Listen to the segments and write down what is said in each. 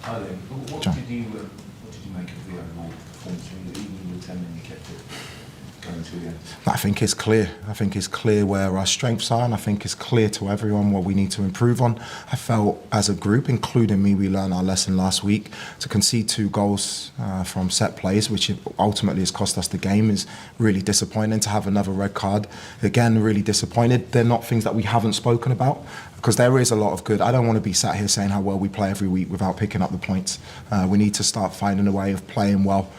Hi there. What did you make of the overall performance? Even with 10 men, you kept it going to the end. I think it's clear. I think it's clear where our strengths are, and I think it's clear to everyone what we need to improve on. I felt as a group, including me, we learned our lesson last week. To concede 2 goals from set plays, which ultimately has cost us the game, is really disappointing. To have another red card, again, really disappointed. They're not things that we haven't spoken about, because there is a lot of good. I don't want to be sat here saying how well we play every week without picking up the points. We need to start finding a way of playing well,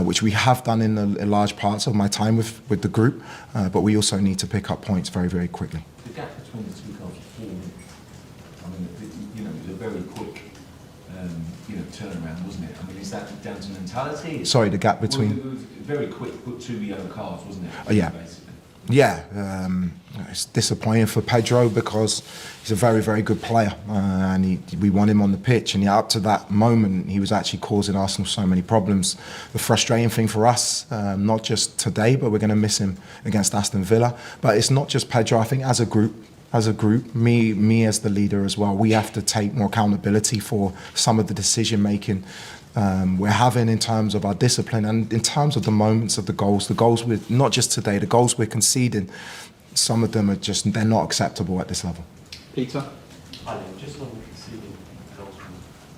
which we have done in large parts of my time with the group, but we also need to pick up points very, very quickly. The gap between the 2 goals was 4 minutes. I mean, it was a very quick, turnaround, wasn't it? I mean, is that down to mentality? Sorry, the gap between... Well, it was very quick, put 2 yellow cards, wasn't it? Yeah. Basically. Yeah, it's disappointing for Pedro because he's a very, very good player, and we want him on the pitch, and up to that moment he was actually causing Arsenal so many problems. The frustrating thing for us, not just today, but we're going to miss him against Aston Villa, but it's not just Pedro. I think as a group, me as the leader as well, we have to take more accountability for some of the decision making we're having in terms of our discipline and in terms of the moments of the goals we're, not just today, the goals we're conceding, some of them are just, they're not acceptable at this level. Peter? Hi, Liam. Just on conceding goals from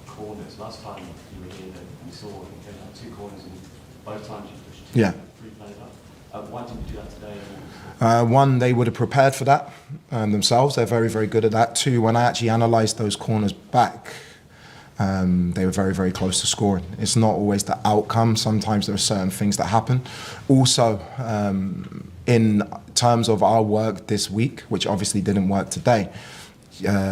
corners, last time you were here, we saw you had 2 corners and both times you pushed 2 3 players up. Why didn't you do that today? One, they would have prepared for that themselves. They're very, very good at that. 2, when I actually analysed those corners back, they were very, very close to scoring. It's not always the outcome. Sometimes there are certain things that happen. Also, in terms of our work this week, which obviously didn't work today,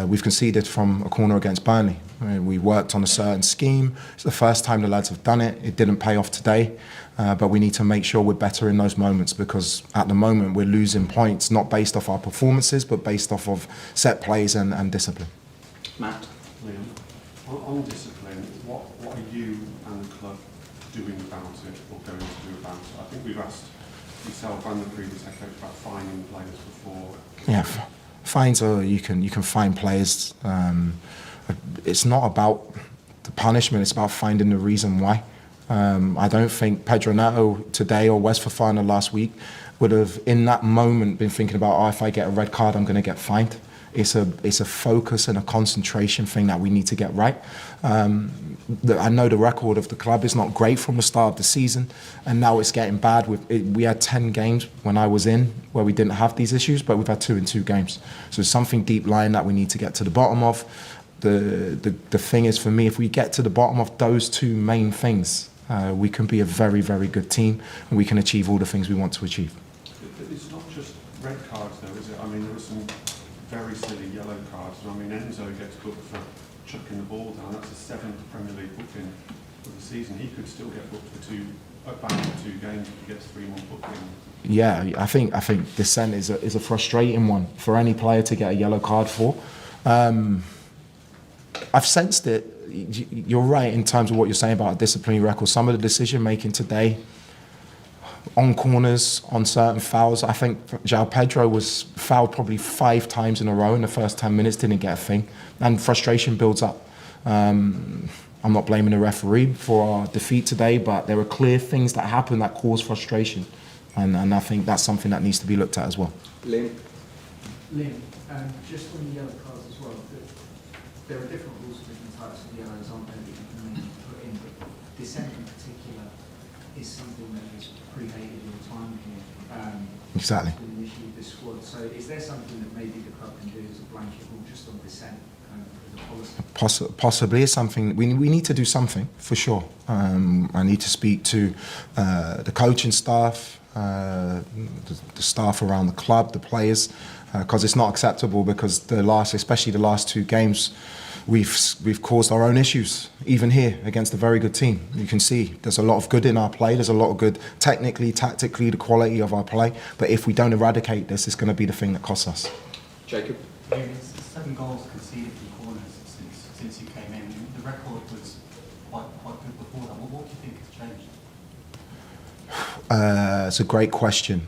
we've conceded from a corner against Burnley. We worked on a certain scheme. It's the first time the lads have done it. It didn't pay off today, but we need to make sure we're better in those moments, because at the moment we're losing points, not based off our performances, but based off of set plays and discipline. Matt? Liam, on discipline, what are you and the club doing about it, or going to do about it? I think we've asked yourself and the previous head coach about fining players before. Yeah, fines are, you can fine players. It's not about the punishment, it's about finding the reason why. I don't think Pedro Neto today or West Fofana last week would have in that moment been thinking about, if I get a red card I'm going to get fined. It's a focus and a concentration thing that we need to get right. I know the record of the club is not great from the start of the season, and now it's getting bad. We had 10 games when I was in where we didn't have these issues, but we've had 2 in 2 games. So it's something deep lying that we need to get to the bottom of. The thing is, for me, if we get to the bottom of those 2 main things, we can be a very, very good team, and we can achieve all the things we want to achieve. It's not just red cards though, is it? I mean, there were some very silly yellow cards. I mean, Enzo gets booked for chucking the ball down. That's the 7th Premier League booking for the season. He could still get booked for 2 games if he gets 3 more bookings. Yeah, I think dissent is a frustrating one for any player to get a yellow card for. I've sensed it. You're right in terms of what you're saying about a disciplinary record. Some of the decision making today, on corners, on certain fouls. I think João Pedro was fouled probably 5 times in a row in the first 10 minutes, didn't get a thing. And frustration builds up. I'm not blaming the referee for our defeat today, but there are clear things that happen that cause frustration. And I think that's something that needs to be looked at as well. Liam? Liam, just on the yellow cards as well, there are different rules for different types of yellows, aren't there, that you can maybe put in, but dissent in particular is something that is predated in time here. Exactly. It's been an issue with this squad. So is there something that maybe the club can do as a blanket rule just on dissent as a policy? Possibly it's something, we need to do something, for sure. I need to speak to the coaching staff, the staff around the club, the players, because it's not acceptable, because especially the last 2 games, we've caused our own issues, even here against a very good team. You can see there's a lot of good in our play, there's a lot of good technically, tactically, the quality of our play, but if we don't eradicate this, it's going to be the thing that costs us. Jacob? It's 7 goals conceded from corners since you came in. The record was quite good before that. What do you think has changed? It's a great question.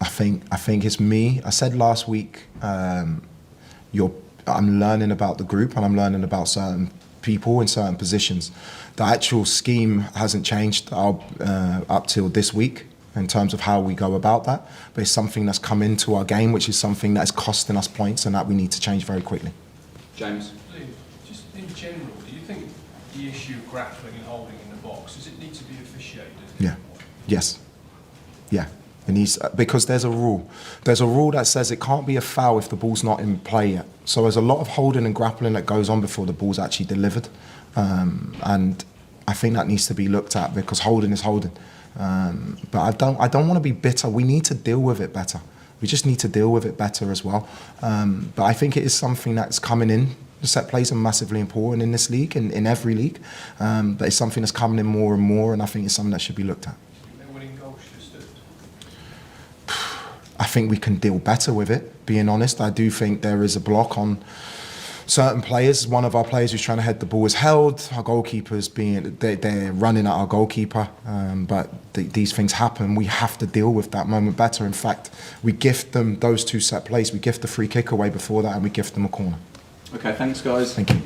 I think it's me. I said last week, I'm learning about the group and I'm learning about certain people in certain positions. The actual scheme hasn't changed up till this week in terms of how we go about that, but it's something that's come into our game, which is something that is costing us points and that we need to change very quickly. James. Just in general, do you think the issue of grappling and holding in the box, does it need to be officiated? Yeah. Yes. Yeah. It needs, because there's a rule. There's a rule that says it can't be a foul if the ball's not in play yet. So there's a lot of holding and grappling that goes on before the ball's actually delivered. And I think that needs to be looked at because holding is holding. But I don't want to be bitter. We need to deal with it better. We just need to deal with it better as well. But I think it is something that's coming in. The set plays are massively important in this league, in every league. But it's something that's coming in more and more, and I think it's something that should be looked at. They're winning goals just at... I think we can deal better with it, being honest. I do think there is a block on certain players. One of our players who's trying to head the ball is held. Our goalkeeper's they're running at our goalkeeper. But these things happen. We have to deal with that moment better. In fact, we gift them those two set plays. We gift the free kick away before that and we gift them a corner. Okay, thanks guys. Thank you.